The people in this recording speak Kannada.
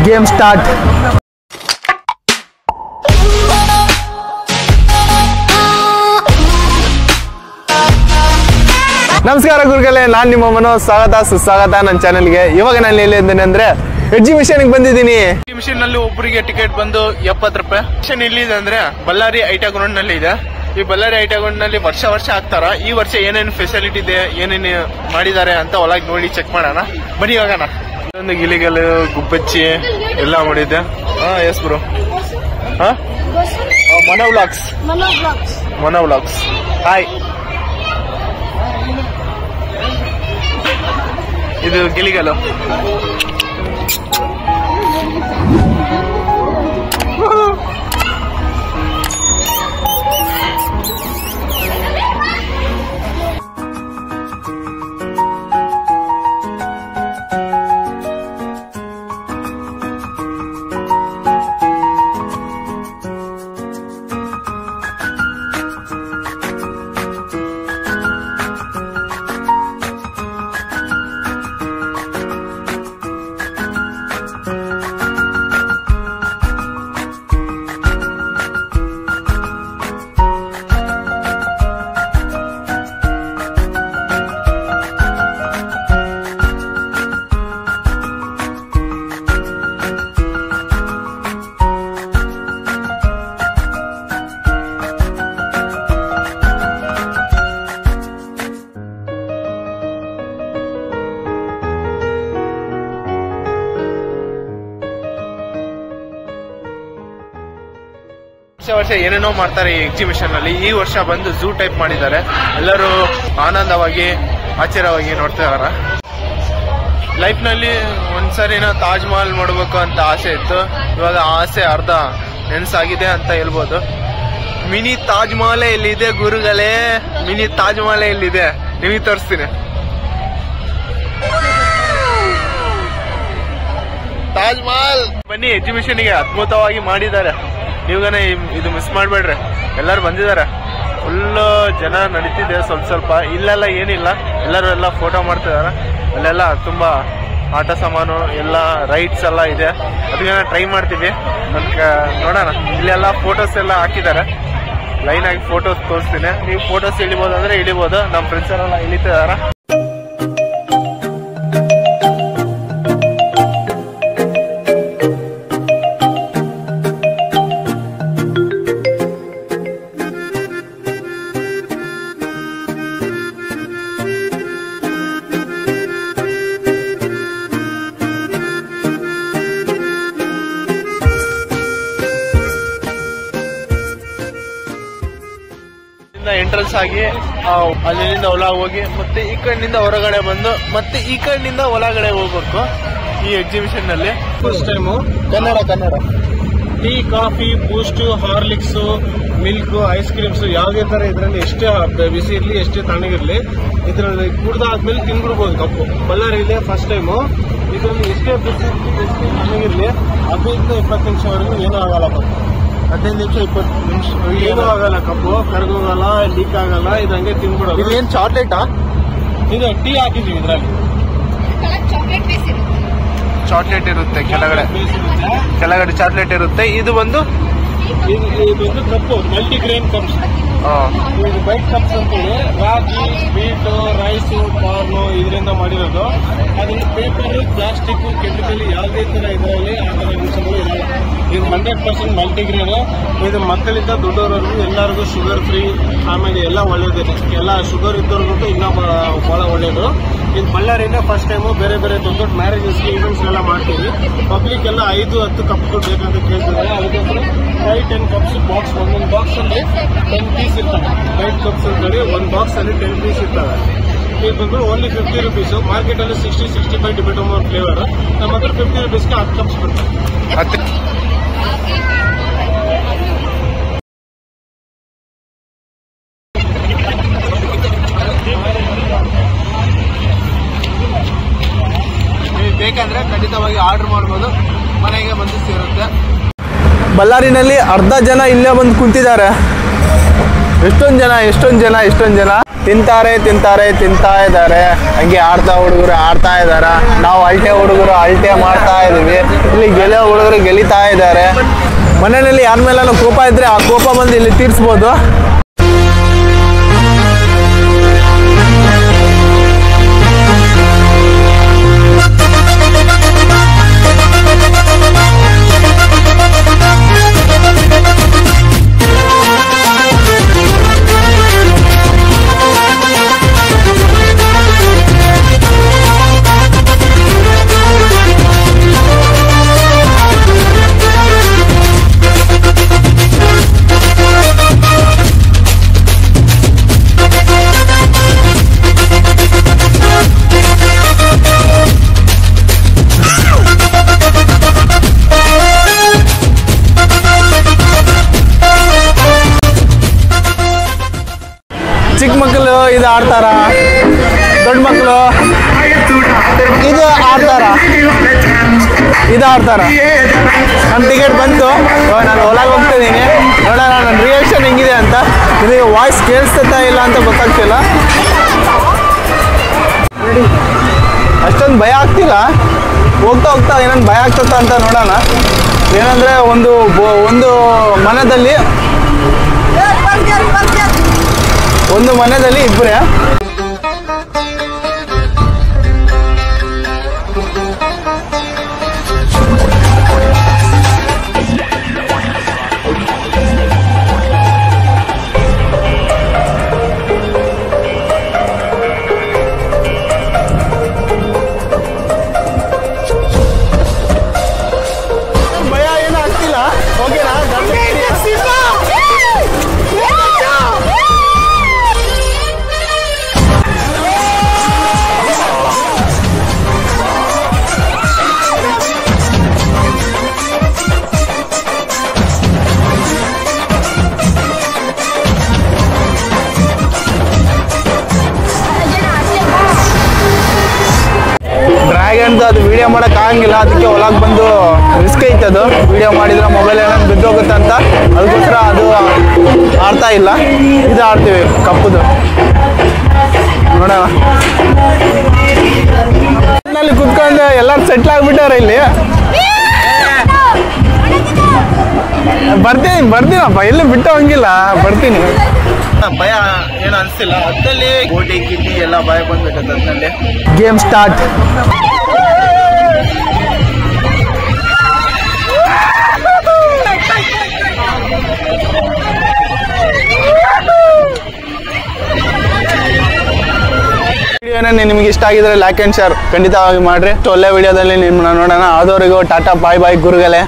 Game start. ನಮಸ್ಕಾರ ಗುರುಗಳೇ, ನಾನು ನಿಮ್ಮ ಮನೋಜ್. ಸುಸ್ವಾಗತ ನನ್ನ ಚಾನೆಲ್ಗೆ. ಇವಾಗ ನಾನು ಎಲ್ಲಿದ್ದೇನೆ ಅಂದ್ರೆ ಎಕ್ಸಿಬಿಷನ್ ಬಂದಿದ್ದೀನಿ. ಎಕ್ಸಿಬಿಷನ್ ನಲ್ಲಿ ಒಬ್ಬರಿಗೆ ಟಿಕೆಟ್ ಬಂದು 70 ರೂಪಾಯಿ. ಎಕ್ಸಿಬಿಷನ್ ಎಲ್ಲಿದೆ ಅಂದ್ರೆ ಬಳ್ಳಾರಿ ಐಟಾ ಗ್ರೌಂಡ್ ನಲ್ಲಿ ಇದೆ. ಈ ಬಳ್ಳಾರಿ ಐಟಾ ಗ್ರೌಂಡ್ ನಲ್ಲಿ ವರ್ಷ ಆಗ್ತಾರ. ಈ ವರ್ಷ ಏನೇನು ಫೆಸಿಲಿಟಿ ಇದೆ, ಏನೇನು ಮಾಡಿದ್ದಾರೆ ಅಂತ ಒಳಗೆ ನೋಡಿ ಚೆಕ್ ಮಾಡೋಣ. ಬನ್ನಿ ಹೋಗೋಣ. ಒಂದು ಗಿಲಿಗಲು, ಗುಬ್ಬಚ್ಚಿ ಎಲ್ಲ ಮಾಡಿದ್ದೆ. S bro. ಮನೋ ವ್ಲಾಗ್ಸ್. ಹಾಯ್. ಇದು ಗಿಲಿಗಲು. ವರ್ಷ ಏನೇನೋ ಮಾಡ್ತಾರೆ ಈ ಎಕ್ಸಿಬಿಷನ್ ನಲ್ಲಿ. ಈ ವರ್ಷ ಬಂದು ಝೂ ಟೈಪ್ ಮಾಡಿದ್ದಾರೆ. ಎಲ್ಲರೂ ಆನಂದವಾಗಿ ಆಶ್ಚರ್ಯವಾಗಿ ನೋಡ್ತಾ ಇದಾರೆ. ಲೈಫ್ ನಲ್ಲಿ ಒಂದ್ಸರಿನ ತಾಜ್ ಮಹಲ್ ನೋಡ್ಬೇಕು ಅಂತ ಆಸೆ ಇತ್ತು. ಇವಾಗ ಆಸೆ ಅರ್ಧ ನೆನ್ಸಾಗಿದೆ ಅಂತ ಹೇಳ್ಬೋದು. ಮಿನಿ ತಾಜ್ ಮಹಲ್ ಇಲ್ಲಿದೆ ಗುರುಗಳೇ. ಮಿನಿ ತಾಜ್ ಮಹಲ್ ಇಲ್ಲಿದೆ, ನಿಮಗೆ ತೋರಿಸ್ತೀನಿ. ತಾಜ್ ಮಹಲ್ ಬನ್ನಿ. ಎಕ್ಸಿಬಿಷನ್ಗೆ ಅದ್ಭುತವಾಗಿ ಮಾಡಿದ್ದಾರೆ. ನೀವುಗನೇ ಇದು ಮಿಸ್ ಮಾಡ್ಬೇಡ್ರಿ. ಎಲ್ಲರೂ ಬಂದಿದ್ದಾರೆ. ಫುಲ್ಲು ಜನ ನಡೀತಿದೆ. ಸ್ವಲ್ಪ ಇಲ್ಲೆಲ್ಲ ಏನಿಲ್ಲ, ಎಲ್ಲ ಫೋಟೋ ಮಾಡ್ತಿದಾರೆ. ಅಲ್ಲೆಲ್ಲ ತುಂಬಾ ಆಟ ಸಾಮಾನು ಎಲ್ಲ ರೈಡ್ಸ್ ಎಲ್ಲ ಇದೆ. ಅದಕ್ಕೆ ಟ್ರೈ ಮಾಡ್ತೀವಿ. ನೋಡೋಣ. ಇಲ್ಲೆಲ್ಲ ಫೋಟೋಸ್ ಎಲ್ಲ ಹಾಕಿದ್ದಾರೆ. ಲೈನ್ ಆಗಿ ಫೋಟೋಸ್ ತೋರಿಸ್ತೀನಿ. ನೀವು ಫೋಟೋಸ್ ಇಳಿಬೋದು ಅಂದ್ರೆ ಇಳಿಬೋದು. ನಮ್ಮ ಫ್ರೆಂಡ್ಸ್ ಎಲ್ಲ ಇಳಿತಿದಾರ. ಎಂಟ್ರೆನ್ಸ್ ಆಗಿ ಅಲ್ಲಿಂದ ಒಳಗೆ ಹೋಗಿ ಮತ್ತೆ ಈ ಕಣ್ಣಿಂದ ಹೊರಗಡೆ ಬಂದು ಮತ್ತೆ ಈ ಕಣ್ಣಿಂದ ಒಳಗಡೆ ಹೋಗ್ಬೇಕು. ಈ ಎಕ್ಸಿಬಿಷನ್ ನಲ್ಲಿ first time Kannada tea, coffee, Boost, Horlicks, milk, ice creams ಯಾವುದೇ ತರ ಇದರಲ್ಲಿ ಎಷ್ಟೇ ಬಿಸಿ ಇರ್ಲಿ, ಎಷ್ಟೇ ತಣ್ಣಗಿರ್ಲಿ, ಇದರಲ್ಲಿ ಕುಡ್ದಾದ್ಮೇಲೆ ತಿನ್ಬಿಡ್ಬೋದು. ಕಪ್ಪು ಬಳ್ಳಾರಿಲಿ ಫಸ್ಟ್ ಟೈಮು. ಇದರಲ್ಲಿ ಎಷ್ಟೇ ಬಿಸಿ ಇರ್ಲಿ, ಎಷ್ಟೇ ತಣ್ಣಗಿರ್ಲಿ, 15-20 ನಿಮಿಷವರೆಗೂ ಏನೂ ಆಗಲ್ಲ. ಕಪ್ಪು 15 ನಿಮಿಷ 20 ನಿಮಿಷ ಏನೂ ಆಗಲ್ಲ. ಕಪ್ಪು ಕರ್ಗೋಗಲ್ಲ, ಲೀಕ್ ಆಗಲ್ಲ. ಇದು ಹಂಗೆ ತಿನ್ಬಿಡೋದು. ಇದು ಏನ್ ಚಾಕ್ಲೇಟಾ? ಇದು ಟೀ ಹಾಕಿದೀವಿ. ಇದರಲ್ಲಿ ಚಾಕ್ಲೇಟ್ ಇರುತ್ತೆ. ಕೆಳಗಡೆ ಚಾಕ್ಲೇಟ್ ಇರುತ್ತೆ. ಇದು ಬಂದು ಕಪ್ಪು ಮಲ್ಟಿಗ್ರೇನ್ ಕಪ್ಸ್. ಇದು ವೈಟ್ ಕಪ್ಸ್ ಅಂತೇಳಿ ರಾಗಿ, ವೀಟ್, ರೈಸು, ಕಾರ್ನು ಇದರಿಂದ ಮಾಡಿರೋದು. ಅದ್ರಲ್ಲಿ ಪೇಪರ್, ಪ್ಲಾಸ್ಟಿಕ್, ಕೆಮಿಕಲ್ ಯಾವುದೇ ತರ ಇದರಲ್ಲಿ ಆ ತರ ಅಂಶಗಳು ಇರಲ್ಲ. ಇದು 100% ಮಲ್ಟಿಗ್ರೇನ್. ಇದು ಮಕ್ಕಳಿಂದ ದೊಡ್ಡವರೆಗೂ ಎಲ್ಲರಿಗೂ ಶುಗರ್ ಫ್ರೀ. ಆಮೇಲೆ ಎಲ್ಲ ಒಳ್ಳೇದಿದೆ. ಎಲ್ಲ ಶುಗರ್ ಇದ್ದವ್ರಿಗೂ ಇನ್ನೂ ಬಹಳ ಒಳ್ಳೇದು. ಇದು ಬಳ್ಳಾರಿಯಿಂದ ಫಸ್ಟ್ ಟೈಮು ಬೇರೆ ದೊಡ್ಡ ಮ್ಯಾರೇಜಸ್ಗೆ ಈವೆಂಟ್ಸ್ ಎಲ್ಲ ಮಾಡ್ತೀವಿ. ಪಬ್ಲಿಕ್ ಎಲ್ಲ 5-10 ಕಪ್ಗಳು ಬೇಕಂತ ಕೇಳ್ತಿದ್ದಾರೆ. ಅದಕ್ಕೋಸ್ಕರ 5-10 ಕಪ್ಸ್ ಬಾಕ್ಸ್. ಒಂದೊಂದು ಬಾಕ್ಸ್ ಅಲ್ಲಿ 10 ಪೀಸ್ ಇರ್ತವೆ. 5 ಕಪ್ಸ್ ಅಂತೇಳಿ ಒಂದು ಬಾಕ್ಸ್ ಅಲ್ಲಿ 10 ಪೀಸ್ ಇರ್ತವೆ. ಇದು ಬಂದು ಓನ್ಲಿ 50 ರುಪೀಸ್. ಮಾರ್ಕೆಟ್ ಅಲ್ಲಿ 60-65 ಡಿಪೆಂಡ್ ಆನ್ ಫ್ಲೇವರ್. ನಮ್ಮ ಹತ್ರ 50 ರುಪೀಸ್ಗೆ 10 ಕಪ್ಸ್ ಬರ್ತವೆ. ಬೇಕಂದ್ರೆ ಖಂಡಿತವಾಗಿ ಆರ್ಡರ್ ಮಾಡ್ಬೋದು. ಮನೆಗೆ ಬಂದು ಸೇರುತ್ತೆ. ಬಳ್ಳಾರಿನಲ್ಲಿ ಅರ್ಧ ಜನ ಇಲ್ಲೇ ಬಂದು ಕುಂತಿದ್ದಾರೆ. ಎಷ್ಟೊಂದು ಜನ ತಿಂತಾ ಇದ್ದಾರೆ. ಹಂಗೆ ಆಡ್ತಾ ಹುಡುಗರು ಆಡ್ತಾ ಇದಾರ. ನಾವು ಅಲ್ಟೆ ಹುಡುಗರು ಅಲ್ಟೆ ಮಾಡ್ತಾ ಇದೀವಿ. ಇಲ್ಲಿ ಗೆಲ್ಲೋ ಹುಡುಗರು ಗೆಲಿತಾ ಇದ್ದಾರೆ. ಮನೆಯಲ್ಲಿ ಯಾರ ಮೇಲಾನು ಕೋಪ ಇದ್ರೆ ಆ ಕೋಪ ಬಂದು ಇಲ್ಲಿ ತೀರ್ಸ್ಬೋದು. ಚಿಕ್ಕ ಮಕ್ಕಳು ಇದು ಆಡ್ತಾರ, ದೊಡ್ಡ ಮಕ್ಕಳು ಇದು ಆಡ್ತಾರ. ನನ್ನ ಟಿಕೆಟ್ ಬಂತು, ನಾನು ಒಳಗೆ ಹೋಗ್ತಿದ್ದೀನಿ. ನೋಡೋಣ ನನ್ನ ರಿಯಾಕ್ಷನ್ ಹೆಂಗಿದೆ ಅಂತ. ನಿಮಗೆ ವಾಯ್ಸ್ ಕೇಳಿಸ್ತಾ ಇಲ್ಲ ಅಂತ ಗೊತ್ತಾಗ್ತಿಲ್ಲ. ಅಷ್ಟೊಂದು ಭಯ ಆಗ್ತಿಲ್ಲ. ಹೋಗ್ತಾ ಏನೊಂದು ಭಯ ಆಗ್ತದ ಅಂತ ನೋಡೋಣ. ಏನಂದರೆ ಒಂದು ಮನೆಯಲ್ಲಿ ಇಬ್ಬರೇ. ಭಯ ಏನೂ ಆಗ್ತಿಲ್ಲ. ಓಕೆನಾ? ಡ್ರ್ಯಾಗನ್ದು ಅದು ವಿಡಿಯೋ ಮಾಡೋಕೆ ಆಗಂಗಿಲ್ಲ. ಅದಕ್ಕೆ ಒಳಗೆ ಬಂದು ರಿಸ್ಕ್ ಐತೆ. ಅದು ವಿಡಿಯೋ ಮಾಡಿದ್ರೆ ಮೊಬೈಲ್ ಏನಾದ್ರು ಬಿದ್ದೋಗುತ್ತೆ ಅಂತ, ಅದಕ್ಕೋಸ್ಕರ ಅದು ಆಡ್ತಾ ಇಲ್ಲ. ಇದು ಆಡ್ತೀವಿ ಕಪ್ಪುದು. ನೋಡೋಣ. ನಲ್ಲಿ ಕುತ್ಕೊಂಡು ಎಲ್ಲರೂ ಸೆಟ್ಲ್ ಆಗ್ಬಿಟ್ಟಾರೆ ಇಲ್ಲಿ. ಬರ್ತೀನಪ್ಪ, ಎಲ್ಲಿ ಬಿಟ್ಟು ಹಂಗಿಲ್ಲ, ಬರ್ತೀನಿ. ಭಯ ಏನು ಅನಿಸ್ತಿಲ್ಲ. ಅದ್ರಲ್ಲಿ ಗೋಟಿ ಗಿಟಿ ಎಲ್ಲ ಭಯ ಬಂದ್ಬಿಟ್ಟದ. ಅದ್ರಲ್ಲಿ ಗೇಮ್ ಸ್ಟಾರ್ಟ್. ವಿಡಿಯೋನ ನಿಮಗೆ ಇಷ್ಟ ಆಗಿದ್ರೆ ಲೈಕ್ ಆ್ಯಂಡ್ ಶೇರ್ ಖಂಡಿತವಾಗಿ ಮಾಡಿರಿ. ಒಳ್ಳೆ ವಿಡಿಯೋದಲ್ಲಿ ನಿಮ್ಮನ್ನ ನೋಡೋಣ. ಆದವರೆಗೂ ಟಾಟಾ ಬಾಯ್ ಗುರುಗಳೇ.